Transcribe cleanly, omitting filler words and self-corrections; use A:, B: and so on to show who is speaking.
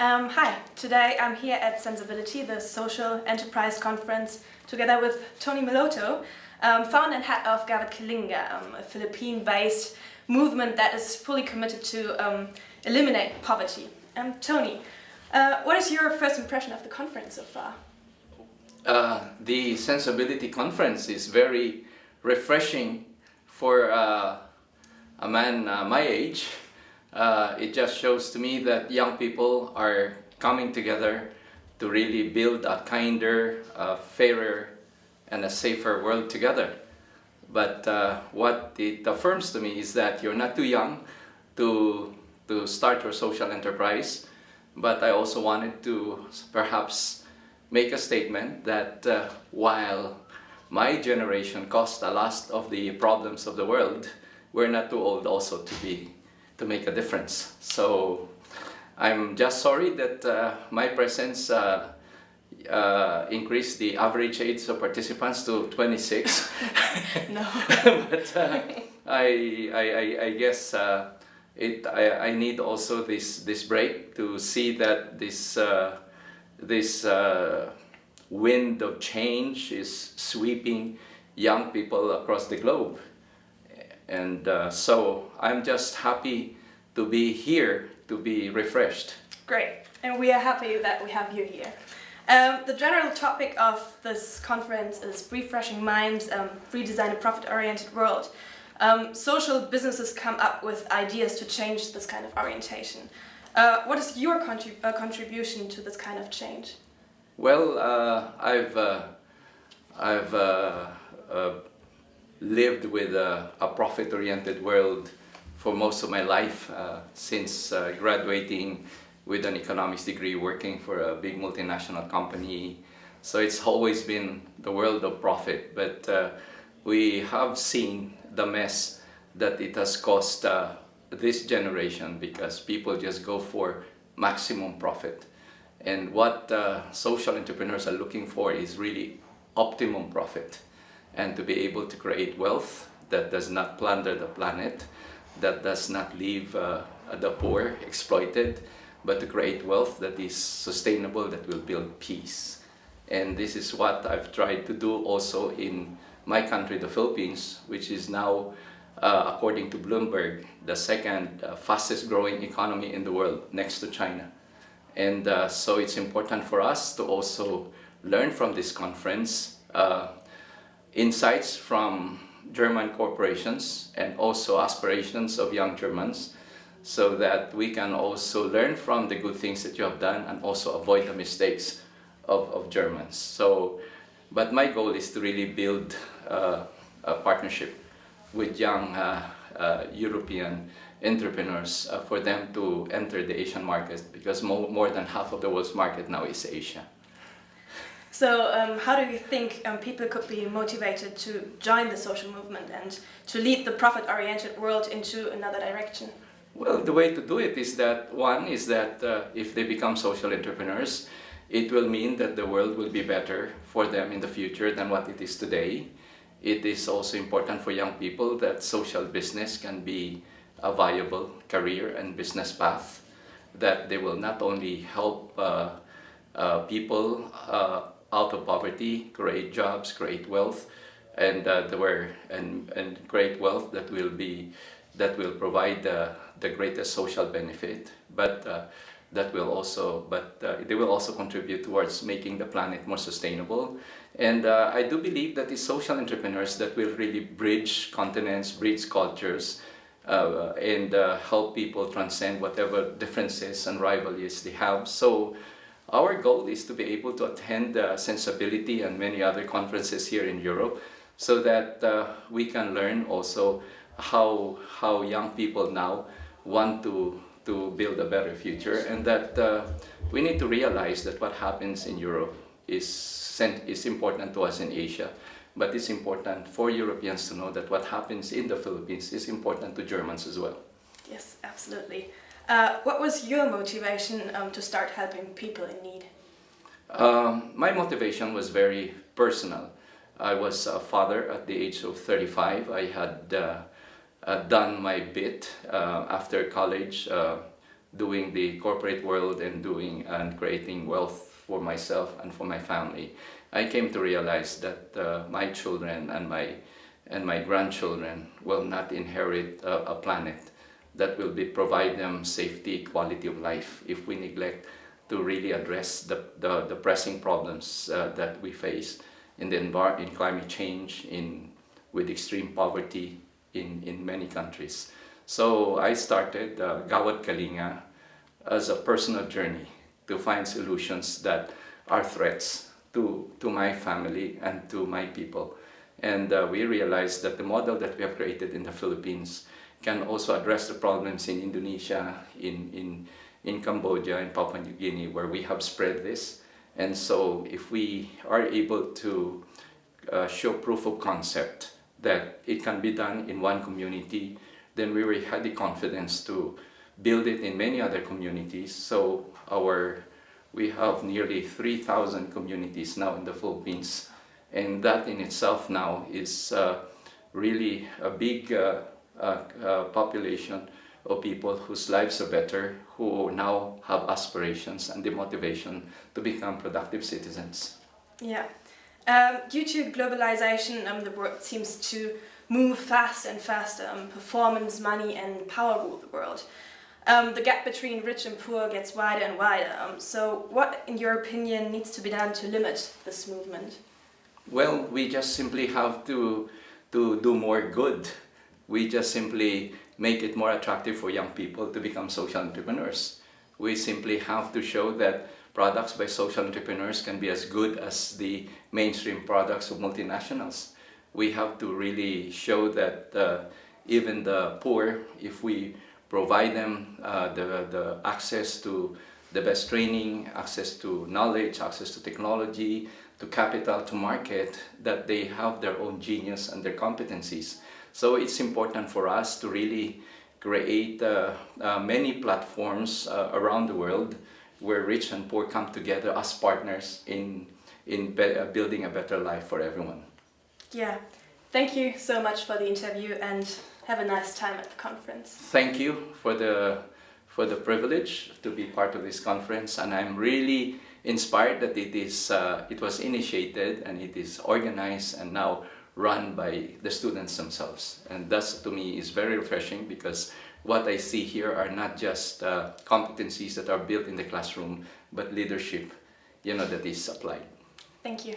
A: Hi, today I'm here at Sensability, the Social Enterprise Conference, together with Tony Meloto, founder and head of Gawat Kalinga, a Philippine-based movement that is fully committed to eliminate poverty. Tony, what is your first impression of the conference so far?
B: The Sensability Conference is very refreshing for a man my age. It just shows to me that young people are coming together to really build a kinder, fairer, and a safer world together. But what it affirms to me is that you're not too young to start your social enterprise. But I also wanted to perhaps make a statement that while my generation caused a lot of the problems of the world, we're not too old also to make a difference. So I'm just sorry that my presence increased the average age of participants to 26.
A: No.
B: But I guess I need also this break to see that this wind of change is sweeping young people across the globe. And so I'm just happy to be here, to be refreshed.
A: Great, and we are happy that we have you here. The general topic of this conference is refreshing minds, redesign a profit-oriented world. Social businesses come up with ideas to change this kind of orientation. What is your contribution to this kind of change?
B: Well, I've lived with a profit-oriented world for most of my life, since graduating with an economics degree, working for a big multinational company. So it's always been the world of profit, but we have seen the mess that it has caused this generation because people just go for maximum profit. And what social entrepreneurs are looking for is really optimum profit, and to be able to create wealth that does not plunder the planet, that does not leave the poor exploited, but to create wealth that is sustainable, that will build peace. And this is what I've tried to do also in my country, the Philippines, which is now, according to Bloomberg, the second fastest growing economy in the world, next to China. And so it's important for us to also learn from this conference insights from German corporations and also aspirations of young Germans, so that we can also learn from the good things that you have done and also avoid the mistakes of Germans. So, but my goal is to really build a partnership with young European entrepreneurs for them to enter the Asian market, because more than half of the world's market now is Asia.
A: So how do you think people could be motivated to join the social movement and to lead the profit-oriented world into another direction?
B: Well, the way to do it is that, one is that if they become social entrepreneurs, it will mean that the world will be better for them in the future than what it is today. It is also important for young people that social business can be a viable career and business path, that they will not only help people out of poverty, create jobs, create wealth, and create wealth that will provide the greatest social benefit, but they will also contribute towards making the planet more sustainable. And I do believe that it's social entrepreneurs that will really bridge continents, bridge cultures, and help people transcend whatever differences and rivalries they have. So our goal is to be able to attend Sensability and many other conferences here in Europe, so that we can learn also how young people now want to build a better future, and that we need to realize that what happens in Europe is important to us in Asia, but it's important for Europeans to know that what happens in the Philippines is important to Germans as well.
A: Yes, absolutely. What was your motivation to start helping people in need?
B: My motivation was very personal. I was a father at the age of 35. I had done my bit after college doing the corporate world and creating wealth for myself and for my family, I came to realize that my children and my grandchildren will not inherit a planet that will provide them safety, quality of life, if we neglect to really address the pressing problems that we face in climate change, with extreme poverty in many countries. So I started Gawad Kalinga as a personal journey to find solutions that are threats to my family and to my people. And we realized that the model that we have created in the Philippines can also address the problems in Indonesia, in Cambodia, in Papua New Guinea, where we have spread this. And so if we are able to show proof of concept that it can be done in one community, then we really had the confidence to build it in many other communities. So we have nearly 3,000 communities now in the Philippines, and that in itself now is really a big population of people whose lives are better, who now have aspirations and the motivation to become productive citizens.
A: Yeah. Due to globalization, the world seems to move faster and faster. Performance, money, and power rule the world. The gap between rich and poor gets wider and wider. So what, in your opinion, needs to be done to limit this movement?
B: Well, we just simply have to do more good. We just simply make it more attractive for young people to become social entrepreneurs. We simply have to show that products by social entrepreneurs can be as good as the mainstream products of multinationals. We have to really show that even the poor, if we provide them the access to the best training, access to knowledge, access to technology, to capital, to market, that they have their own genius and their competencies. So it's important for us to really create many platforms around the world where rich and poor come together as partners in building a better life for everyone.
A: Yeah. Thank you so much for the interview, and have a nice time at the conference.
B: Thank you for the privilege to be part of this conference, and I'm really inspired that it was initiated and it is organized and now run by the students themselves. And that, to me, is very refreshing, because what I see here are not just competencies that are built in the classroom, but leadership, that is applied.
A: Thank you.